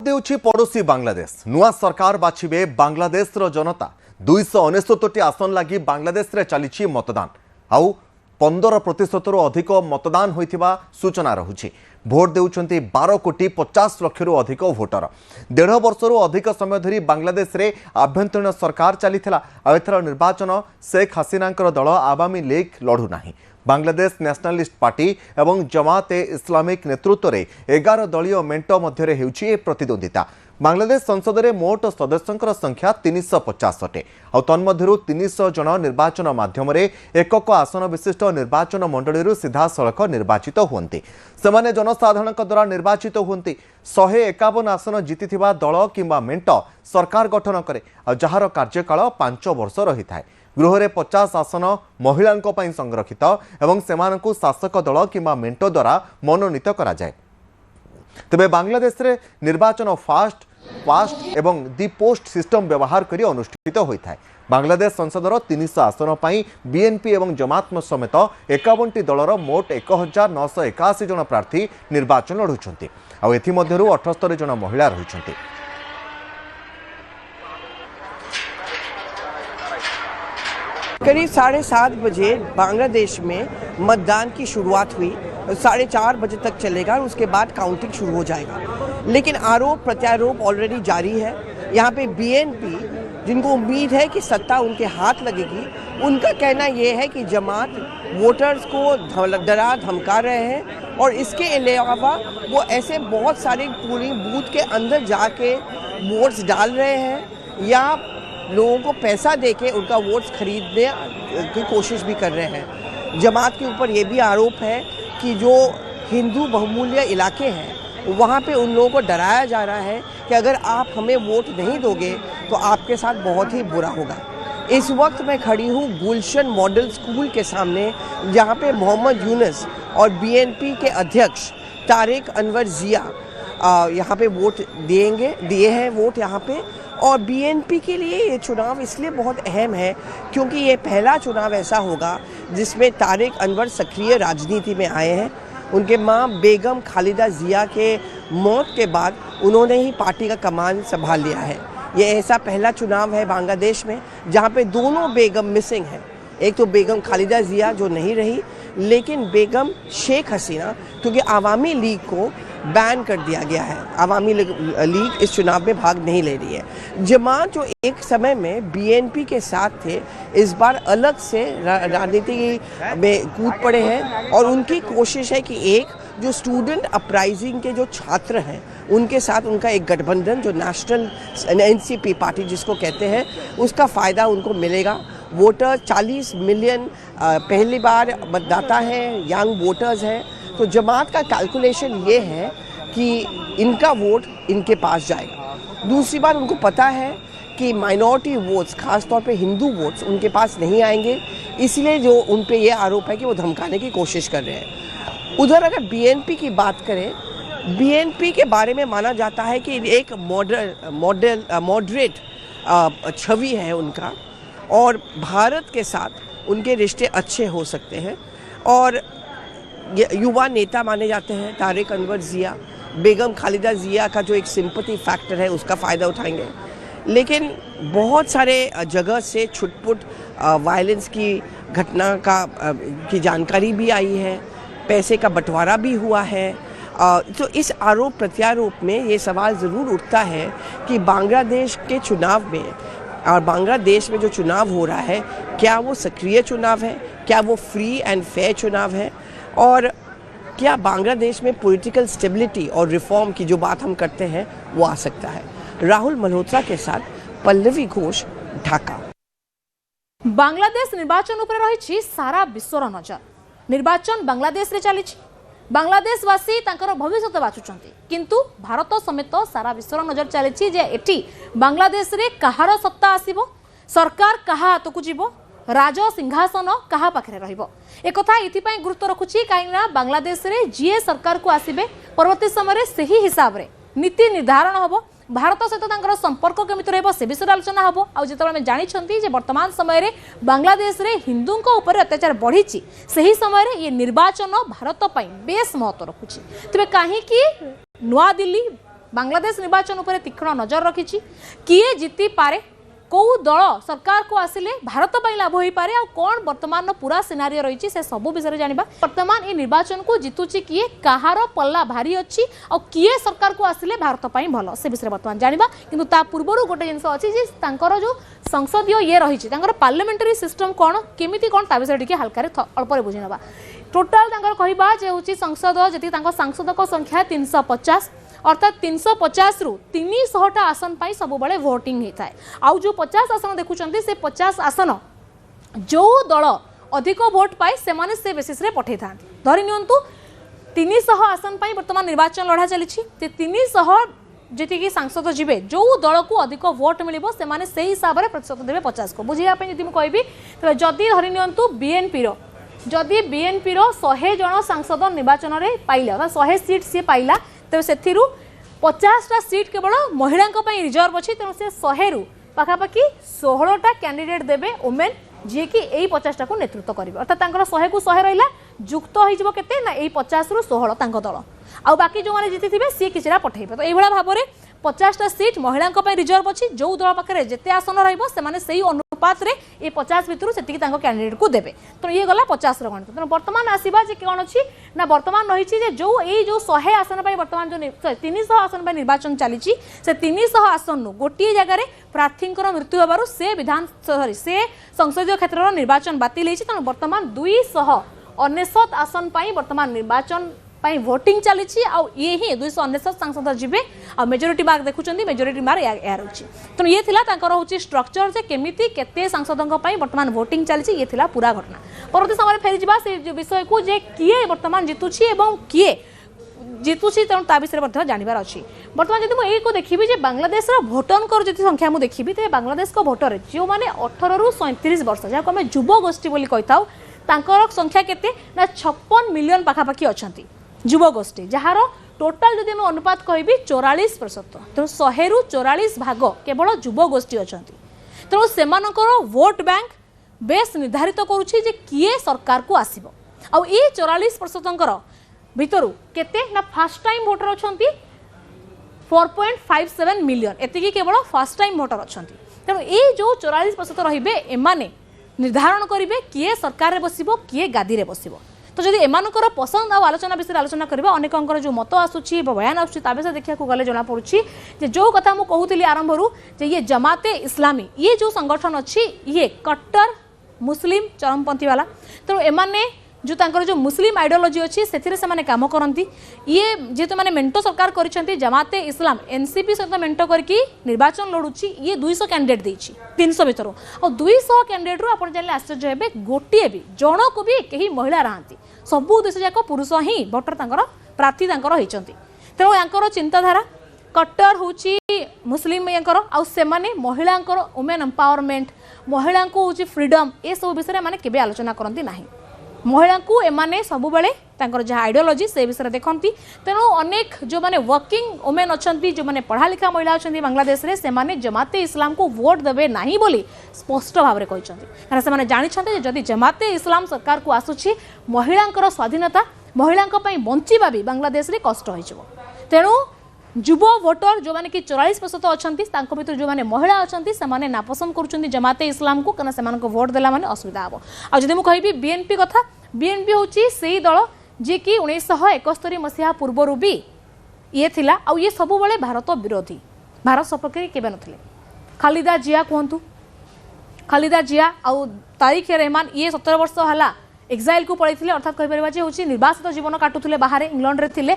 देउछि पड़ोसी बांग्लादेश। नुआ सरकार बाछिबे बांग्लादेश रो जनता। 269 आसन लगी बांग्लादेश रे चली मतदान। आउ 15% अधिक मतदान होइथिबा सूचना रहुछि। भोट देउछंती 12 कोटी 50 लाख अधिक भोटर। 1.5 वर्षरू अधिक समय धरी बांग्लादेश रे आभ्यंतरीण सरकार चलीथिला। एथर निर्वाचन शेख हसीनांकर दल आवामी लीग लढु नाही। बांग्लादेश नेशनलिस्ट पार्टी एवं जमात ए इस्लामिक नेतृत्व में 11 दलीय मेंट मध्य हेउछि प्रतिद्वंदिता। बांग्लादेश संसद में मोट सदस्यों संख्या 350 अटे। तन्मध्यरु 300 जन निर्वाचन माध्यम एकक आसन विशिष्ट निर्वाचन मंडली सीधा सड़क निर्वाचित हुंती। सेमाने जनसाधारण द्वारा निर्वाचित हुंती। 151 आसन जीतिथिबा दल किंबा मेंट सरकार गठन करे जार कार्यकाल 5 वर्ष रही थाए। गृह में 50 आसन महिलांको पई संरक्षित एवं सेमानकु शासक दल किंबा मेंट द्वारा मनोनीत करा जाए। तबे बांग्लादेश रे निर्वाचन फास्ट एवं दी पोस्ट सिस्टम व्यवहार करी अनुष्ठित होइथाय। बांग्लादेश संसदर 300 आसन पई बीएनपी एवं जमात समेत 51 दलर मोट 1981 जन प्रार्थी निर्वाचन लढुछंती। आ एथि मध्यरु 78 जन महिला रहिछंती। करीब 7:30 बजे बांग्लादेश में मतदान की शुरुआत हुई। 4:30 बजे तक चलेगा और उसके बाद काउंटिंग शुरू हो जाएगा। लेकिन आरोप प्रत्यारोप ऑलरेडी जारी है। यहाँ पे बीएनपी जिनको उम्मीद है कि सत्ता उनके हाथ लगेगी, उनका कहना ये है कि जमात वोटर्स को डरा धमका रहे हैं और इसके अलावा वो ऐसे बहुत सारे पूरी बूथ के अंदर जाके वोट्स डाल रहे हैं या लोगों को पैसा देके उनका वोट्स खरीदने की कोशिश भी कर रहे हैं। जमात के ऊपर ये भी आरोप है कि जो हिंदू बहुमूल्य इलाके हैं वहाँ पे उन लोगों को डराया जा रहा है कि अगर आप हमें वोट नहीं दोगे तो आपके साथ बहुत ही बुरा होगा। इस वक्त मैं खड़ी हूँ गुलशन मॉडल स्कूल के सामने, जहाँ पे मोहम्मद यूनुस और बीएनपी के अध्यक्ष तारिक अनवर जिया यहाँ पे वोट दिए हैं वोट यहाँ पे। और बीएनपी के लिए ये चुनाव इसलिए बहुत अहम है क्योंकि ये पहला चुनाव ऐसा होगा जिसमें तारिक अनवर सक्रिय राजनीति में आए हैं। उनके मां बेगम खालिदा जिया के मौत के बाद उन्होंने ही पार्टी का कमान संभाल लिया है। ये ऐसा पहला चुनाव है बांग्लादेश में जहां पे दोनों बेगम मिसिंग हैं। एक तो बेगम खालिदा जिया जो नहीं रही, लेकिन बेगम शेख हसीना, क्योंकि आवामी लीग को बैन कर दिया गया है। आवामी लीग इस चुनाव में भाग नहीं ले रही है। जमात जो एक समय में बीएनपी के साथ थे, इस बार अलग से राजनीति में कूद पड़े हैं और उनकी कोशिश है कि एक जो स्टूडेंट अपराइजिंग के जो छात्र हैं उनके साथ उनका एक गठबंधन जो नेशनल एनसीपी पार्टी जिसको कहते हैं, उसका फ़ायदा उनको मिलेगा। वोटर 40 मिलियन पहली बार मतदाता हैं, यंग वोटर्स हैं। तो जमात का कैलकुलेशन ये है कि इनका वोट इनके पास जाएगा। दूसरी बात, उनको पता है कि माइनॉरिटी वोट्स, खासतौर पे हिंदू वोट्स उनके पास नहीं आएंगे, इसलिए जो उन पे ये आरोप है कि वो धमकाने की कोशिश कर रहे हैं। उधर अगर बीएनपी की बात करें, बीएनपी के बारे में माना जाता है कि एक मॉडरेट छवि है उनका और भारत के साथ उनके रिश्ते अच्छे हो सकते हैं और युवा नेता माने जाते हैं। तारिक अनवर जिया, बेगम खालिदा जिया का जो एक सिंपैथी फैक्टर है उसका फ़ायदा उठाएंगे। लेकिन बहुत सारे जगह से छुटपुट वायलेंस की घटना की जानकारी भी आई है, पैसे का बंटवारा भी हुआ है। तो इस आरोप प्रत्यारोप में ये सवाल ज़रूर उठता है कि बांग्लादेश के चुनाव में और बांग्लादेश में जो चुनाव हो रहा है, क्या वो सक्रिय चुनाव है, क्या वो फ्री एंड फेयर चुनाव है और क्या बांग्लादेश में पॉलिटिकल स्टेबिलिटी और रिफॉर्म की जो बात हम करते हैं वो आ सकता है। राहुल मल्होत्रा के साथ पल्लवी घोष, ढाका। बांग्लादेश निर्वाचन उपर रही सारा विश्वर नजर। निर्वाचन बांग्लादेश रे चली, बांग्लादेशवासी तांकर भविष्य बाछुचंती, किंतु भारत समेत सारा विश्वर नजर चली जे एटी बांग्लादेश रे कहार सत्ता आसीबो, सरकार कहा हाथकू जीवो, राज सिंहासन कहा पाखे रहिबो। एक कथा इथिपाई गुरुत्व रखुची काईना बांग्लादेश रे जीए सरकार को आसीबे परवर्ती समय सही हिसाब रे नीति निर्धारण हबो। भारत सहित तांकर संपर्क केमिति रहबो से विषय आलोचना हबो। आ जेतबेले हम जानिछंती जे वर्तमान समय रे बांग्लादेश रे हिंदुंको ऊपर अत्याचार बढ़ीची, सही समय रे ये निर्वाचन भारत पई बेस महत्व रखुची। तबे काहे कि नुआ दिल्ली बांग्लादेश निर्वाचन उपर तीक्ष्ण नजर रखी किए जीति पारे कौ दल सरकार को आसिले भारत पर लाभ हो पारे आ कौन वर्तमान पूरा सिनारियो रही से सब विषय जानिबा वर्तमान ये निर्वाचन को जीतुची किए कहार पल्ला भारी अच्छी और किए सरकार को आसिले भारत पर भल से विषय वर्तमान जानिबा किंतु ता पूर्व गोटे जिनस अच्छी जे तांकर जो संसदीय ये रही पार्लियामेंटरी सिस्टम कौन केमिति कौन ता विषय टिके हल्का अल्प बुझी नवा टोटाल कहवा जे होची संसद जी सांसद संख्या 350 अर्थात 350 रु 300 आसन पाई सब बड़े वोटिंग होता है आउ जो 50 आसन देखुचंती से 50 आसन जो दल अधिक वोट पाए से बेसिस रे पठे था धरि नियंतु 300 आसन पाई वर्तमान निर्वाचन लड़ा चली 300 जी सांसद जी जो दल को अधिक वोट मिलिबो से माने से हिसाब से प्रतिशत देवे 50 को बुझिया पे यदि कहबी तो जदि धरि नियंतु बीएनपी रो जदि बीएनपी रो 100 जन सांसद निर्वाचन रे पाइला अर्थात 100 सीट से पाइला तेज से 50टा सीट केवल महिला रिजर्व अच्छी तेणु से 100 रु पाखापाखि 16टा कैंडिडेट देवे वुमेन जी कि यही 50टा को नेतृत्व करेंगे अर्थात 100 को 100 रहा जुक्त हो केते ना यही 50 रु 16 दल आ बाकी जो मैंने जीति थे सी किसी पठेबे तो यही भाव में 50टा सीट महिला रिजर्व अच्छी जो दल पाखे जिते आसन रही अनुपात रे ये 50 भितर से कैंडिडेट को देवे तो ये गला 50 गणित तेनाली बर्तमान आसवा कौन अच्छी ना बर्तमान रही जो ये जो 100 आसन बर्तमान जो 300 आसन निर्वाचन चली से 300 आसन गोटे जगार प्रार्थी मृत्यु होबारु से विधान से संसदीय क्षेत्र निर्वाचन बातिल होती तेणु बर्तमान 299 आसन बर्तमान निर्वाचन वोटिंग चली ये ही 299 सांसद जी आ मेजोरिटी मार्क देखुं मेजोरिटी मार्क या रही तो ये हूँ स्ट्रक्चर जे केमिति केते सांसदों वर्तमान वोटिंग चली ये पूरा घटना परवर्ती समय फेरी जा से विषय को जे किए वर्तमान जीतुची एवं किए जीतुची तेणु ता विषय जानवर अच्छी बर्तमान जब मुझे को देखी बांग्लादेश भोटर जी संख्या मुझे देखी तो बांग्लादेश भोटर जो मैंने 18 रु 37 वर्ष जहाँ आम युव गोष्ठी कही था संख्या केते ना 56 मिलियन पाखापाखि अच्छा युव गोष्ठी जार टोटाल जदि मैं अनुपात कहबी 44% तेणु 100 रु 44 भाग केवल युव गोष्ठी अच्छा तेणु से वोट बैंक बेस निर्धारित करुच्ची जे किए सरकार को आसीबो आ ये 44% भितर केते ना फर्स्ट टाइम वोटर अच्छा 4.57 मिलियन एतिकी केवल फर्स्ट टाइम वोटर अच्छा तेणु ये जो 44% रहिबे एमाने निर्धारण करेंगे किए सरकार रे बसिबो किए गादी रे बसिबो तो जदि एमानकर पसंद आ आलोचना विषय आलोचना करबा अनेकंकर जो मत आसुची बयान आसुची ता विषय देखा गले जना पड़ुची जे जो कथा मु कहूली आरंभ रु जे ये जमाते इस्लामी ये जो संगठन अच्छी ये कट्टर मुस्लिम चरमपंथी वाला तेणु एमाने जो तांकर जो मुस्लिम आइडियोलॉजी अच्छी से काम करती ये जेहेतु मैंने मेंटो सरकार करिसेंती जमाते इस्लाम एनसीपी सहित मेंटो करके निर्वाचन लड़ुची ये 200 कैंडिडेट देछि 300 भितर और 200 कैंडिडेट रू आपण जाने आश्चर्य हेबे गोटे भी जन को भी कहीं महिला रहांती सबू 200 जाक पुरुष ही भोटर तांकर प्रार्थी तांकर होइचंती तेणु यांकर चिंताधारा कट्टर होची मुस्लिम यांकर आउ से माने महिलांकर वुमेन एम्पावरमेंट महिला को होची फ्रीडम ए सब विषय माने केबे आलोचना करंती नाही महिला को एमाने सबु बेले तांकर जहाँ आइडियोलॉजी से विषय देखती तेणु अनेक जो माने वर्किंग वुमेन अच्छा जो माने पढ़ा लिखा महिला अच्छा बांग्लादेश रे से माने जमाते इस्लाम को वोट देवे नहीं बोली स्पष्ट भाव में कहते कारण से जानी जदि जमाते इस्लाम सरकार को आसुची महिलांकर स्वाधीनता महिला बंचिबा भी बांग्लादेश रे कष्ट हो तेणु युव भोटर जो मैंने कि 44% अच्छा भर जो मैंने महिला अच्छा से नापसंद कर जमाते इस्लाम को कहना से भोट देला माने असुविधा हम आदि मुझे कहबी बीएनपी कथा बीएनपी हूँ से दल जी कि 1971 मसीहा पूर्वर भी ये थिला आ ये सब बड़े भारत विरोधी भारत सपक्ष केवे नथिले खालिदा जिया कहतु खालिदा जिया आउ तारिक रहमान ये 17 वर्ष है एक्साइल को पड़े अर्थात कहीपर निर्वासित जीवन काटुले बाहर इंग्लैंड रे थिले।